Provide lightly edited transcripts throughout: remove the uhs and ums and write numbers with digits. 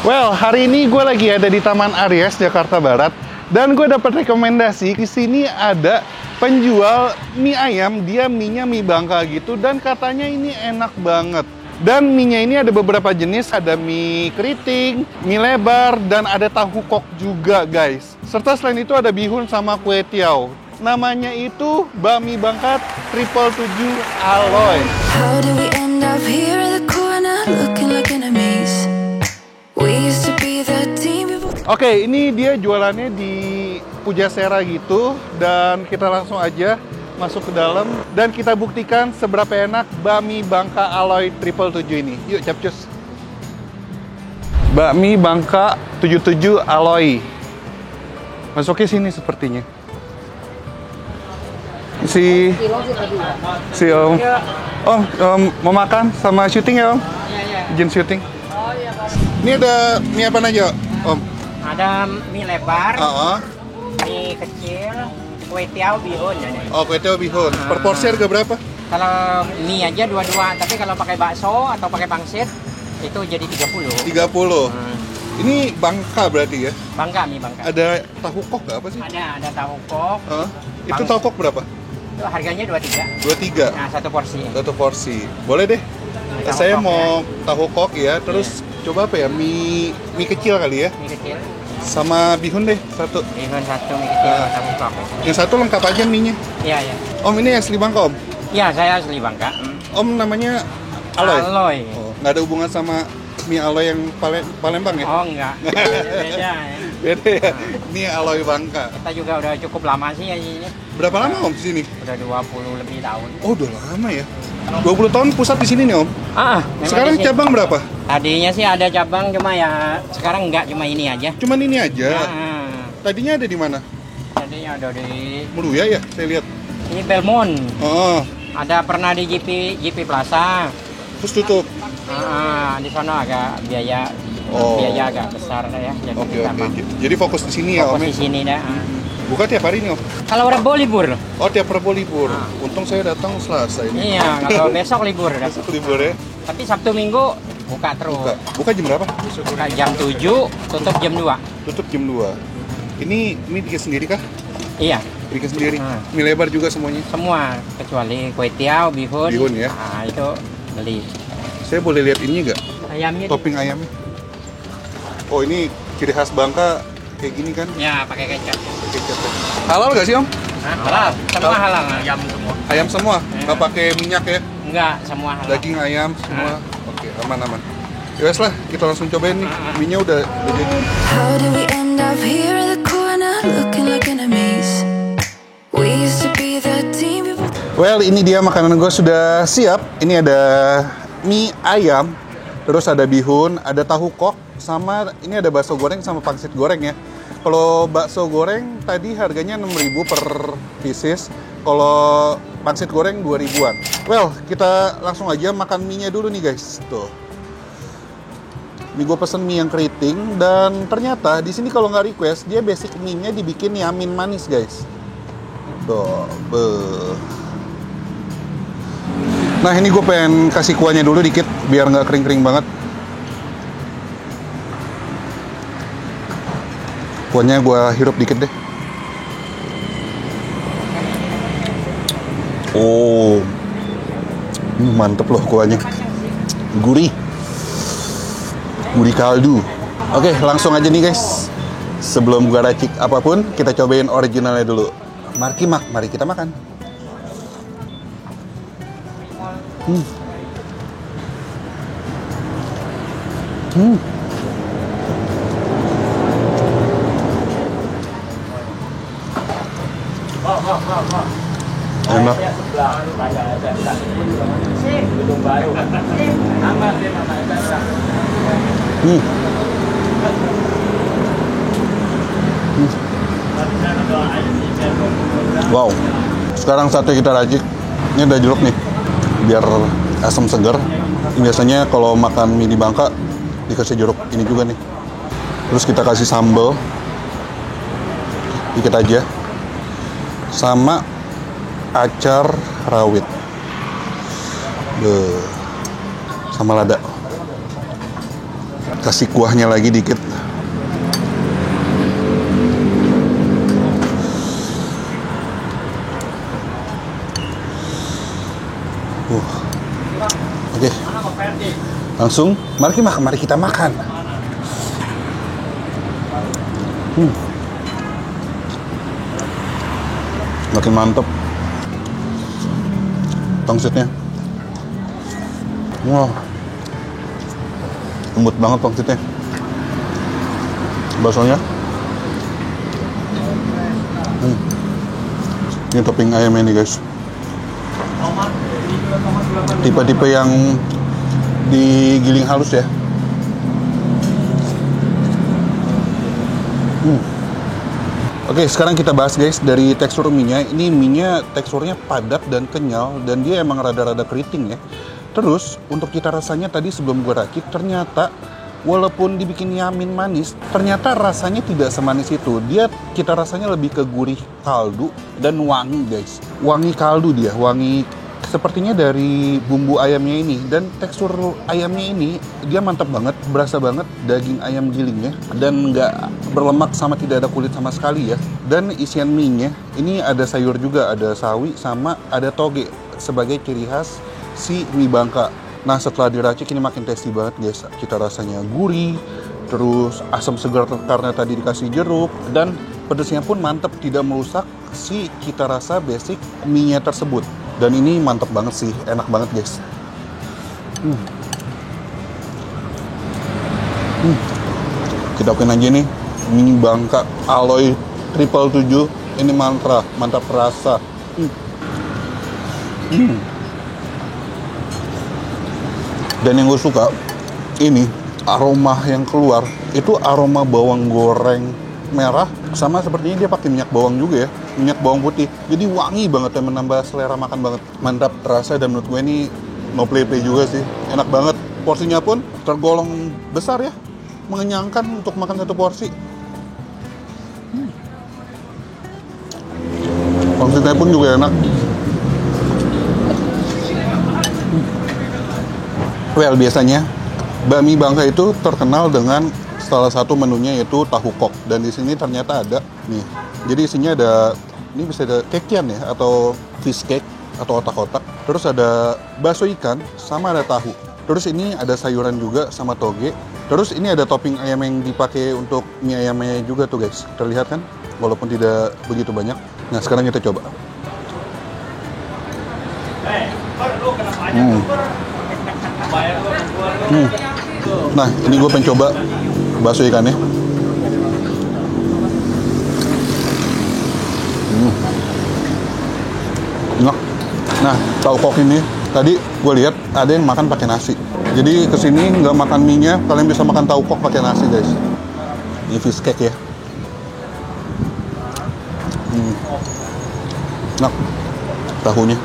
Well, hari ini gue lagi ada di Taman Aries, Jakarta Barat. Dan gue dapat rekomendasi, di sini ada penjual mie ayam, dia mie-nya mie Bangka gitu. Dan katanya ini enak banget. Dan mie-nya ini ada beberapa jenis, ada mie keriting, mie lebar, dan ada tahu kok juga guys. Serta selain itu ada bihun sama kue tiaw. Namanya itu Bakmi Bangka 777 Aloy. How do we end up here in the corner looking like enemies? We used to be the team before. Oke, ini dia jualannya di Pujasera gitu. Dan kita langsung aja masuk ke dalam. Dan kita buktikan seberapa enak Bakmi Bangka Aloy 777 ini. Yuk, capcus. Bakmi Bangka 77 Aloy. Masuknya sini sepertinya. Si Om. Om, mau makan sama syuting ya Om? Iya. Izin syuting. Oh iya, Pak. Ini ada mie apa aja Om? Ada mie lebar, Oh, mie kecil, kue tiaw, bihun. oh kue tiaw bihun. Per porsi harga berapa? Kalau mie aja dua-dua, tapi kalau pakai bakso atau pakai pangsit itu jadi 30. 30. Ini Bangka berarti ya? Bangka, mie Bangka. Ada tahu kok nggak apa sih? Ada tahu kok. Itu tahu kok berapa? Itu harganya 23. 23. Nah, satu porsi. Satu porsi. Boleh deh. Tahu Saya kok, mau tahu kok ya. Terus coba apa ya? Mie kecil kali ya. Mie kecil, Sama bihun deh satu. bihun satu, mie kecil, tahu kok. Yang satu lengkap aja mie-nya. Iya. Om, ini asli Bangka Om? Iya, saya asli Bangka. Om namanya Aloy? Aloy. Oh, nggak ada hubungan sama mie Aloy yang Palembang ya? Oh, enggak. Beda ya. Beda ya? Ini Aloy Bangka. Kita juga udah cukup lama sih ya ini. Berapa lama Om di sini? Udah 20 lebih tahun. Oh, udah lama ya? 20 tahun pusat di sini nih Om? Memang Sekarang di sini. cabang berapa? Tadinya sih ada cabang, cuma ya sekarang enggak, cuma ini aja. Cuman ini aja. Nah, Tadinya ada di mana? tadinya ada di Meruya ya, saya lihat. ini Belmont. Oh, Ada pernah di GP Plaza. terus tutup. Di sana agak biaya agak besar ya. Jadi Oke, kita oke. mah Jadi fokus di sini ya Om? fokus di sini dah. Buka tiap hari nih Om? Kalau Rebo libur. Oh, tiap Rabu libur. Untung saya datang Selasa ini. Iya, kalau besok libur. Besok libur ya? Tapi Sabtu Minggu buka terus. Buka jam berapa? Buka jam 7, tutup jam 2. Tutup jam 2. Ini bikin sendiri kah? Iya, Bikin sendiri. Hmm. Mie lebar juga semuanya. semua kecuali kue tiaw, bihun. Bihun ya? Nah, itu beli. Saya boleh lihat ini nggak? Ayamnya Topping ayamnya. Oh, ini ciri khas Bangka kayak gini kan? ya pakai kecap. Kecap. Halal nggak sih Om? Halal, semua halal. Ayam semua. Ayam semua? Iya. Nggak pakai minyak ya? Enggak, semua halal. Daging ayam semua? Oke, aman-aman. Yowes lah, kita langsung cobain nih. Mie-nya udah jadi. How do we end up here in the corner looking like enemies? We used to be the team before. Well, ini dia makanan gue sudah siap. Ini ada mie ayam, terus ada bihun, ada tahu kok, sama ini ada bakso goreng sama pangsit goreng ya. Kalau bakso goreng tadi harganya 6.000 per pieces. Kalau pangsit goreng 2.000-an. Well, kita langsung aja makan mie-nya dulu nih guys. Tuh. Ini gue pesen mie yang keriting dan ternyata di sini kalau nggak request dia basic mie-nya dibikin yamin manis guys. Tuh, Nah ini gue pengen kasih kuahnya dulu dikit biar nggak kering-kering banget. Kuahnya gue hirup dikit deh. Oh, mantep loh kuahnya. Gurih kaldu. Oke, langsung aja nih guys. Sebelum gue racik apapun, kita cobain originalnya dulu. Mari kita makan. Enak. Wow. Sekarang sate kita racik. Ini ada jeruk nih. Biar asam segar. Biasanya kalau makan mie di Bangka dikasih jeruk ini juga nih. Terus kita kasih sambal dikit aja. Sama acar rawit. Sama lada. Kasih kuahnya lagi dikit. Oke. Langsung, mari kita makan. Makin mantep pangsitnya. Wah, lembut banget pangsitnya. Baksonya, ini topping ayamnya nih guys. Tipe-tipe yang digiling halus ya. Oke, sekarang kita bahas guys dari tekstur mie-nya. Ini mie-nya teksturnya padat dan kenyal, dan dia emang rada-rada keriting ya. Terus untuk cita rasanya tadi sebelum gue racik, ternyata walaupun dibikin yamin manis, ternyata rasanya tidak semanis itu. Dia cita rasanya lebih ke gurih kaldu dan wangi guys. Wangi kaldu dia, wangi sepertinya dari bumbu ayamnya ini. Dan tekstur ayamnya ini dia mantap banget, berasa banget daging ayam gilingnya, dan nggak berlemak sama tidak ada kulit sama sekali ya. Dan isian mie-nya ini ada sayur juga, ada sawi sama ada toge sebagai ciri khas si mie Bangka. Nah setelah diracik ini makin tasty banget guys, cita rasanya gurih, terus asam segar karena tadi dikasih jeruk, dan pedesnya pun mantep, tidak merusak si cita rasa basic mie-nya tersebut. Dan ini mantep banget sih, enak banget guys. Kita okein aja nih mie Bangka Aloy 777. Ini mantap rasa. Dan yang gue suka ini aroma yang keluar itu aroma bawang goreng merah, sama sepertinya dia pakai minyak bawang juga ya, minyak bawang putih. Jadi wangi banget dan menambah selera makan banget. Mantap rasa, dan menurut gue ini no play juga sih. Enak banget. Porsinya pun tergolong besar ya, mengenyangkan untuk makan satu porsi. Pangsitnya pun juga enak. Well, biasanya bakmi Bangka itu terkenal dengan salah satu menunya yaitu tahu kok, dan di sini ternyata ada nih. Jadi isinya ada, ini bisa ada kekian ya, atau fish cake atau otak-otak. Terus ada bakso ikan sama ada tahu. Terus ini ada sayuran juga sama toge. Terus ini ada topping ayam yang dipakai untuk mie ayamnya juga tuh guys. Terlihat kan? Walaupun tidak begitu banyak. Nah sekarang kita coba. Nah ini gue pengen coba bakso ikannya. Nah tahu kok ini tadi gue lihat ada yang makan pakai nasi. Jadi kesini nggak makan mie-nya, kalian bisa makan tahu kok pakai nasi guys. Ini fish cake ya. Nah tahunya.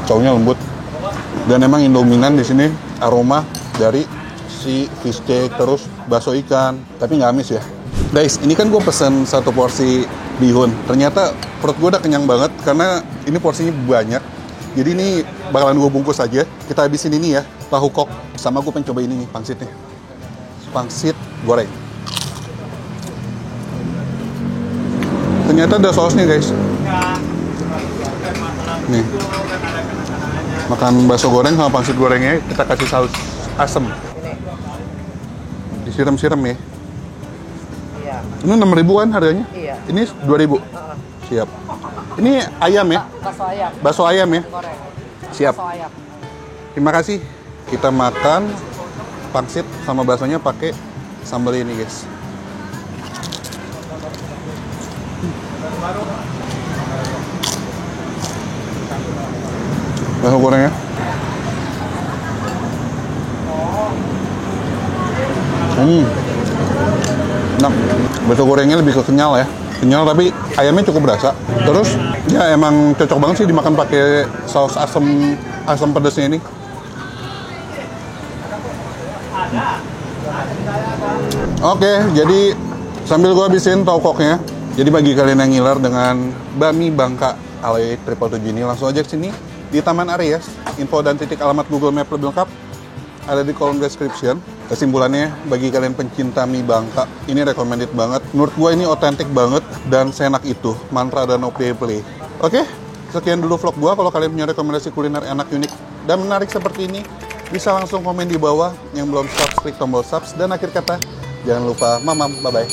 Caunya lembut. Dan emang yang dominan di sini aroma dari si fish cake terus bakso ikan, tapi nggak amis ya. Guys, ini kan gue pesen satu porsi bihun. Ternyata perut gue udah kenyang banget karena ini porsinya banyak. Jadi ini bakalan gue bungkus aja. Kita habisin ini ya, tahu kok. Sama gue pengen coba ini nih, pangsitnya. Pangsit goreng. Ternyata ada sausnya guys. Nih. Makan bakso goreng sama pangsit gorengnya kita kasih saus asem. Disiram-siram ya. Iya. Ini 6.000 kan harganya? Iya. Ini 2.000. Siap. Ini ayam ya? Bakso ayam. Bakso ayam ya? Goreng. Siap. Bakso ayam. Terima kasih. Kita makan pangsit sama baksonya pakai sambal ini guys. Bakso gorengnya. Nah, bakso gorengnya lebih ke kenyal ya. Kenyal tapi ayamnya cukup berasa. Terus ya emang cocok banget sih dimakan pakai saus asam pedasnya ini. Oke, jadi sambil gua habisin tahu koknya. Jadi bagi kalian yang ngiler dengan bakmi Bangka Aloy 777 ini, langsung aja ke sini di Taman Aries. Info dan titik alamat Google Map lebih lengkap ada di kolom description. Kesimpulannya, bagi kalian pencinta mie Bangka, ini recommended banget. Menurut gue ini otentik banget dan seenak itu, mantra dan play. Oke, sekian dulu vlog gue. Kalau kalian punya rekomendasi kuliner enak, unik, dan menarik seperti ini, bisa langsung komen di bawah. Yang belum subscribe, klik tombol subs. Dan akhir kata, jangan lupa mamam, bye-bye.